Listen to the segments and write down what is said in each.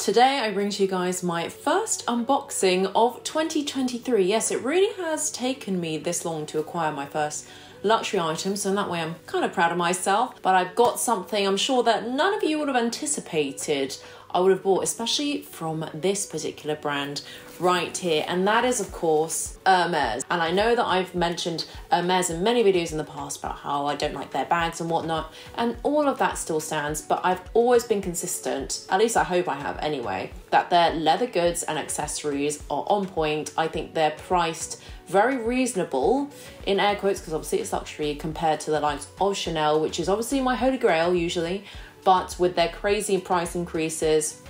Today I bring to you guys my first unboxing of 2023. Yes, it really has taken me this long to acquire my first luxury item, so in that way I'm kind of proud of myself. But I've got something I'm sure that none of you would have anticipated I would have bought, especially from this particular brand right here, and that is of course Hermes. And I know that I've mentioned Hermes in many videos in the past about how I don't like their bags and whatnot, and all of that still stands, but I've always been consistent, at least I hope I have anyway, that their leather goods and accessories are on point. I think they're priced very reasonable, in air quotes, because obviously it's luxury compared to the likes of Chanel, which is obviously my holy grail usually, but with their crazy price increases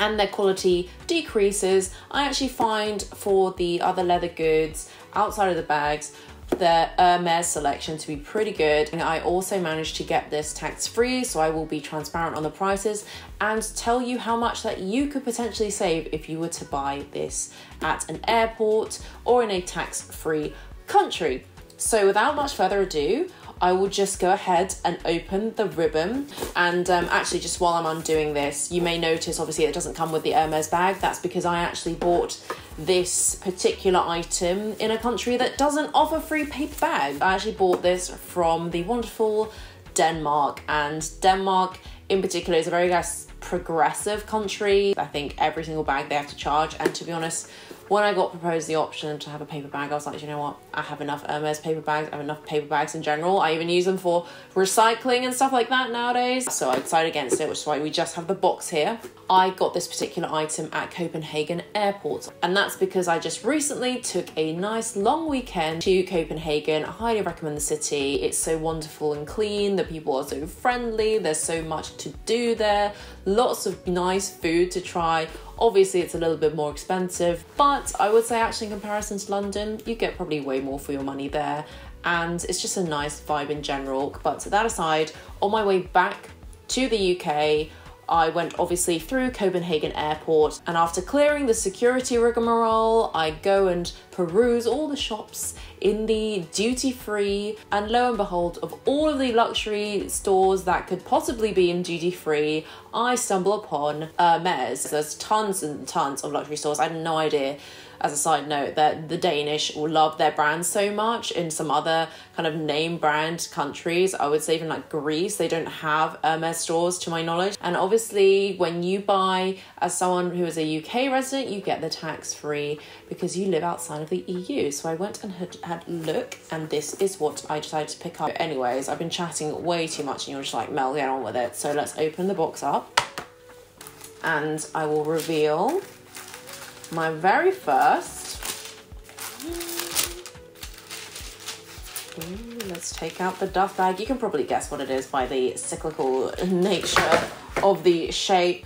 and their quality decreases, I actually find for the other leather goods outside of the bags, their Hermes selection to be pretty good. And I also managed to get this tax-free, so I will be transparent on the prices and tell you how much that you could potentially save if you were to buy this at an airport or in a tax-free country. So without much further ado, I will just go ahead and open the ribbon. And actually, just while I'm undoing this, you may notice obviously it doesn't come with the Hermes bag. That's because I actually bought this particular item in a country that doesn't offer free paper bags. I actually bought this from the wonderful Denmark, and Denmark in particular is a very progressive country. I think every single bag they have to charge, and to be honest, when I got proposed the option to have a paper bag, I was like, you know what? I have enough Hermes paper bags. I have enough paper bags in general. I even use them for recycling and stuff like that nowadays. So I decided against it, which is why we just have the box here. I got this particular item at Copenhagen Airport. And that's because I just recently took a nice long weekend to Copenhagen. I highly recommend the city. It's so wonderful and clean. The people are so friendly. There's so much to do there. Lots of nice food to try. Obviously, it's a little bit more expensive, but I would say actually in comparison to London, you get probably way more for your money there. And it's just a nice vibe in general. But that aside, on my way back to the UK, I went obviously through Copenhagen Airport, and after clearing the security rigmarole, I go and peruse all the shops in the duty-free, and lo and behold, of all of the luxury stores that could possibly be in duty-free, I stumble upon Hermes. There's tons and tons of luxury stores. I had no idea, as a side note, that the Danish will love their brand so much. In some other kind of name brand countries, I would say even like Greece, they don't have Hermes stores to my knowledge. And obviously when you buy as someone who is a UK resident, you get the tax-free because you live outside of the EU. So I went and had a look, and this is what I decided to pick up. Anyways, I've been chatting way too much and you're just like, Mel, get on with it. So let's open the box up and I will reveal my very first. Let's take out the duff bag. You can probably guess what it is by the cyclical nature of the shape,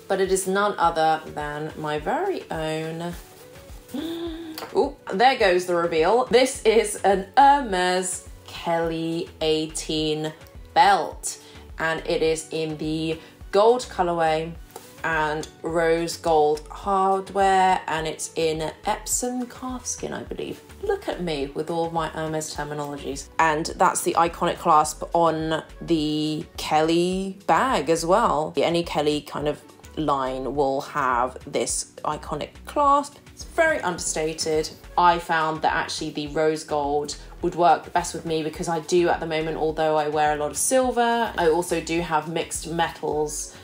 but it is none other than my very own. Oh, there goes the reveal. This is an Hermes Kelly 18 belt, and it is in the gold colorway and rose gold hardware, and it's in Epsom calfskin, I believe. Look at me with all my Hermes terminologies. And that's the iconic clasp on the Kelly bag as well. Any Kelly kind of line will have this iconic clasp. It's very understated. I found that actually the rose gold would work the best with me because I do at the moment, although I wear a lot of silver, I also do have mixed metals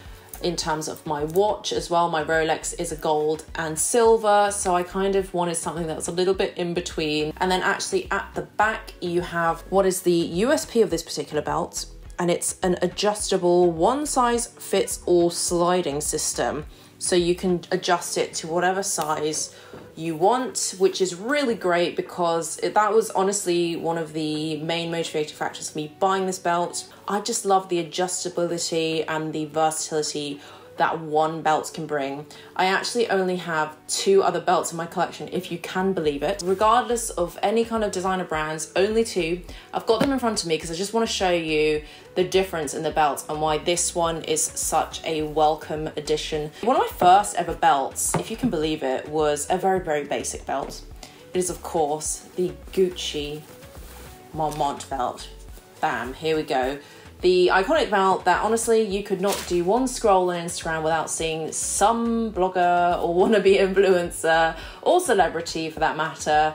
in terms of my watch as well. My Rolex is a gold and silver, so I kind of wanted something that was a little bit in between. And then actually at the back you have what is the USP of this particular belt, and it's an adjustable one-size-fits-all sliding system. So you can adjust it to whatever size you want, which is really great because that was honestly one of the main motivating factors for me buying this belt. I just love the adjustability and the versatility that one belt can bring. I actually only have 2 other belts in my collection, if you can believe it. Regardless of any kind of designer brands, only 2. I've got them in front of me because I just want to show you the difference in the belts and why this one is such a welcome addition. One of my first ever belts, if you can believe it, was a very, very basic belt. It is, of course, the Gucci Marmont belt. Bam, here we go. The iconic belt that honestly you could not do one scroll on Instagram without seeing some blogger or wannabe influencer or celebrity for that matter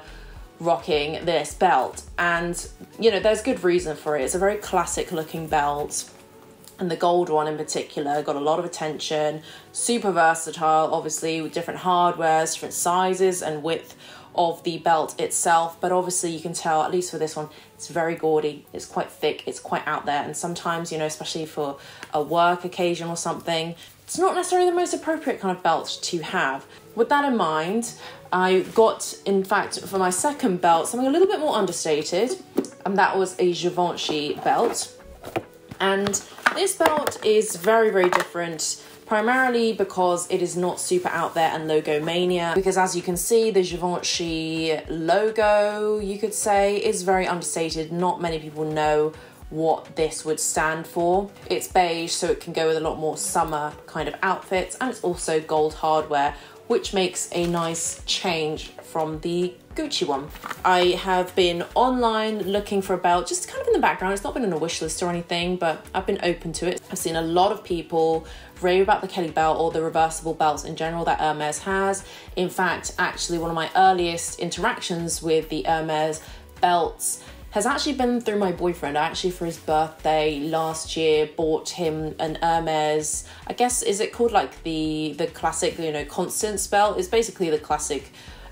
rocking this belt. And you know, there's good reason for it. It's a very classic looking belt. And the gold one in particular got a lot of attention, super versatile, obviously with different hardwares, different sizes and width of the belt itself. But obviously you can tell, at least for this one, it's very gaudy, it's quite thick, it's quite out there. And sometimes, you know, especially for a work occasion or something, it's not necessarily the most appropriate kind of belt to have. With that in mind, I got, in fact, for my second belt, something a little bit more understated, and that was a Givenchy belt. And this belt is very, very different, primarily because it is not super out there and logo mania. Because as you can see, the Givenchy logo, you could say, is very understated. Not many people know what this would stand for. It's beige, so it can go with a lot more summer kind of outfits, and it's also gold hardware, which makes a nice change from the Gucci one. I have been online looking for a belt, just kind of in the background. It's not been on a wish list or anything, but I've been open to it. I've seen a lot of people rave about the Kelly belt or the reversible belts in general that Hermes has. In fact, actually one of my earliest interactions with the Hermes belts has actually been through my boyfriend. I actually, for his birthday last year, bought him an Hermes, I guess, is it called like the classic, you know, Constance belt? It's basically the classic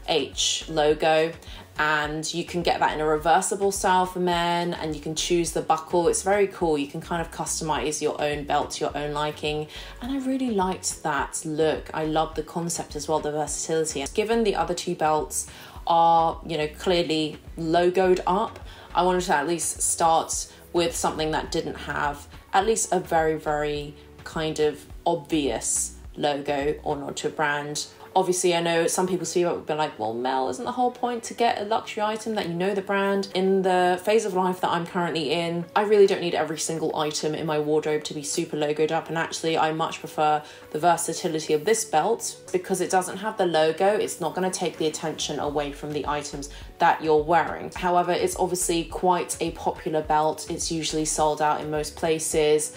H logo, and you can get that in a reversible style for men, and you can choose the buckle. It's very cool. You can kind of customize your own belt to your own liking, and I really liked that look. I love the concept as well, the versatility. Given the other two belts are, you know, clearly logoed up, I wanted to at least start with something that didn't have at least a very, very kind of obvious logo or nod to a brand. Obviously, I know some people's feedback would be like, well, Mel, isn't the whole point to get a luxury item that you know the brand? In the phase of life that I'm currently in, I really don't need every single item in my wardrobe to be super logoed up. And actually, I much prefer the versatility of this belt because it doesn't have the logo. It's not going to take the attention away from the items that you're wearing. However, it's obviously quite a popular belt. It's usually sold out in most places.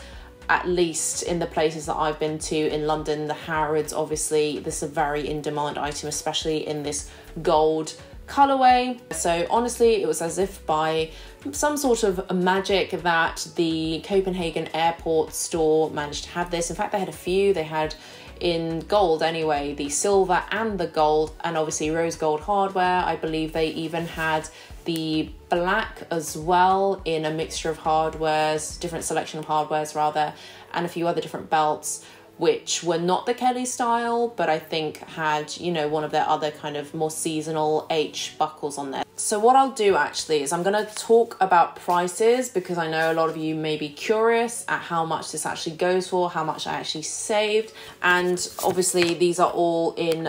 At least in the places that I've been to in London, the Harrods, obviously, this is a very in-demand item, especially in this gold colorway. So honestly, it was as if by some sort of magic that the Copenhagen airport store managed to have this. In fact, they had a few. They had in gold anyway, the silver and the gold, and obviously rose gold hardware. I believe they even had the black as well in a mixture of hardwares, different selection of hardwares rather, and a few other different belts which were not the Kelly style, but I think had, you know, one of their other kind of more seasonal H buckles on there. So what I'll do actually is I'm going to talk about prices, because I know a lot of you may be curious at how much this actually goes for, how much I actually saved. And obviously these are all in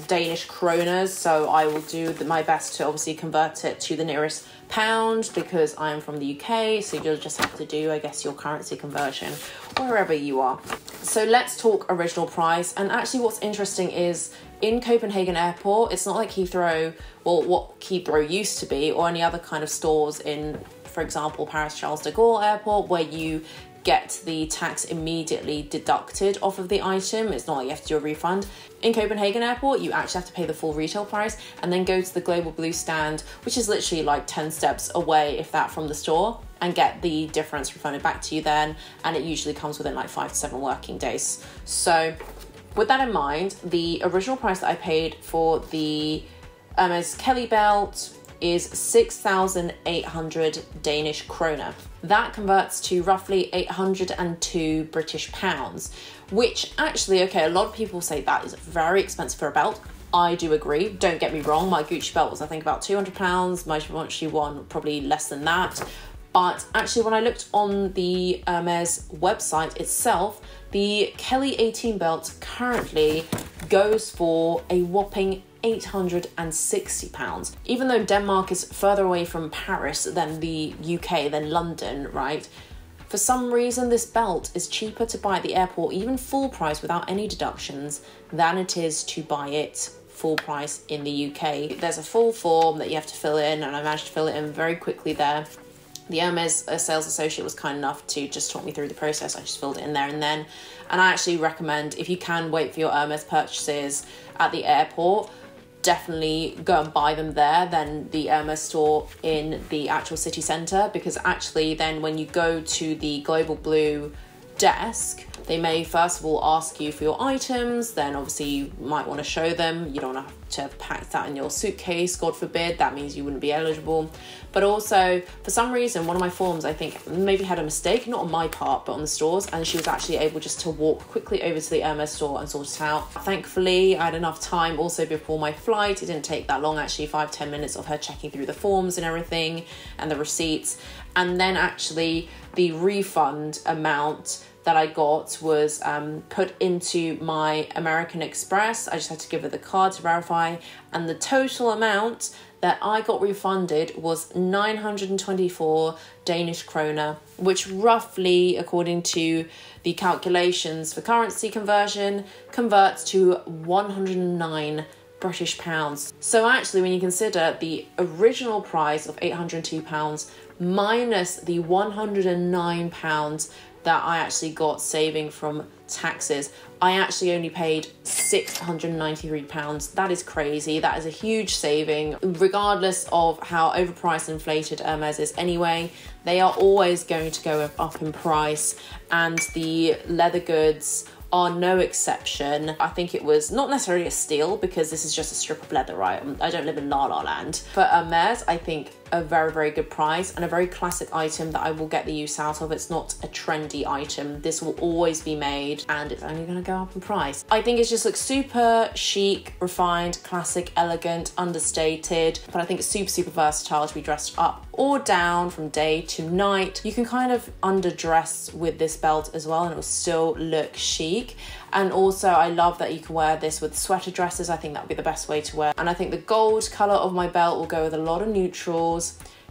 Danish kroners, so I will do my best to obviously convert it to the nearest pound, because I am from the UK, so you'll just have to do, I guess, your currency conversion wherever you are. So let's talk original price. And actually what's interesting is in Copenhagen airport, it's not like Heathrow, well, what Heathrow used to be, or any other kind of stores in, for example, Paris Charles de Gaulle airport, where you get the tax immediately deducted off of the item. It's not like you have to do a refund. In Copenhagen airport, you actually have to pay the full retail price and then go to the Global Blue stand, which is literally like 10 steps away, if that, from the store, and get the difference refunded back to you then. And it usually comes within like 5 to 7 working days. So with that in mind, the original price that I paid for the Hermes Kelly belt is 6,800 Danish kroner. That converts to roughly 802 British pounds, which actually, okay, a lot of people say that is very expensive for a belt. I do agree, don't get me wrong, my Gucci belt was I think about £200, my Givenchy one probably less than that. But actually when I looked on the Hermes website itself, the Kelly 18 belt currently goes for a whopping £860. Even though Denmark is further away from Paris than the UK, than London, right? For some reason, this belt is cheaper to buy at the airport, even full price without any deductions, than it is to buy it full price in the UK. There's a full form that you have to fill in, and I managed to fill it in very quickly there. The Hermes sales associate was kind enough to just talk me through the process. I just filled it in there and then. And I actually recommend, if you can wait for your Hermes purchases at the airport, definitely go and buy them there than the Hermes store in the actual city centre, because actually then when you go to the Global Blue desk, they may first of all ask you for your items, then obviously you might want to show them. You don't want to have packed that in your suitcase, God forbid, that means you wouldn't be eligible. But also, for some reason, one of my forms, I think, maybe had a mistake, not on my part, but on the stores, and she was actually able just to walk quickly over to the Hermes store and sort it out. Thankfully, I had enough time also before my flight. It didn't take that long, actually, 5-10 minutes of her checking through the forms and everything, and the receipts. And then actually, the refund amount that I got was put into my American Express. I just had to give her the card to verify, and the total amount that I got refunded was 924 Danish kroner, which roughly, according to the calculations for currency conversion, converts to 109 British pounds. So actually, when you consider the original price of £802 minus the £109 that I actually got saving from taxes, I actually only paid £693. That is crazy. That is a huge saving. Regardless of how overpriced and inflated Hermes is anyway, they are always going to go up in price, and the leather goods are no exception. I think it was not necessarily a steal because this is just a strip of leather, right? I don't live in La La Land. For Hermes, I think a very, very good price and a very classic item that I will get the use out of. It's not a trendy item. This will always be made and it's only going to go up in price. I think it just looks super chic, refined, classic, elegant, understated, but I think it's super, super versatile to be dressed up or down from day to night. You can kind of underdress with this belt as well and it will still look chic. And also I love that you can wear this with sweater dresses. I think that would be the best way to wear. And I think the gold colour of my belt will go with a lot of neutrals.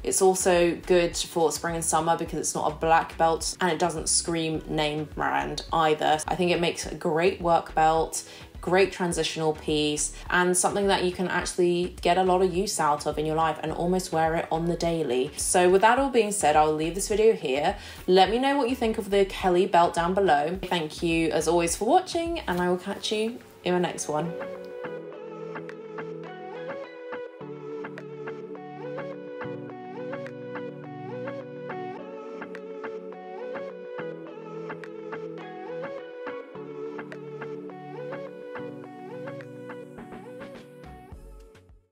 It's also good for spring and summer because it's not a black belt and it doesn't scream name brand either. I think it makes a great work belt, great transitional piece, and something that you can actually get a lot of use out of in your life and almost wear it on the daily. So with that all being said, I'll leave this video here. Let me know what you think of the Kelly belt down below. Thank you as always for watching, and I will catch you in my next one.